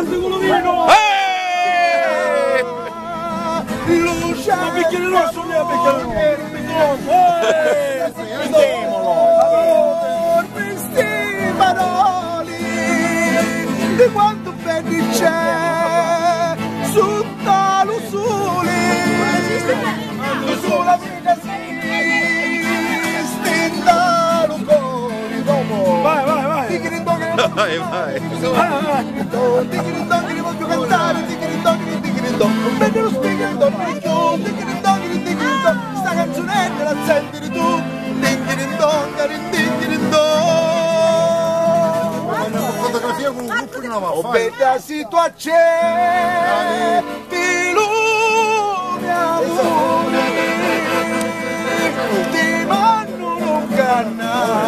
grande con vino! Lucia! Ma bicchiere rosso, mia bicchiere rosso! Vediamolo! Questi paroli di quanto belli c'è su talo sole sulla vita si stendalo cori dopo Vai, vai, vai! ti grido che non Vai. ti grido che li voglio cantare ti grido non vedi lo speaker non mi chiudo ti grido sta canzonetta la senti tu ti grido Una fotografia con un gruppo che non va a fare. bella situazione ti lumina ti manno non canna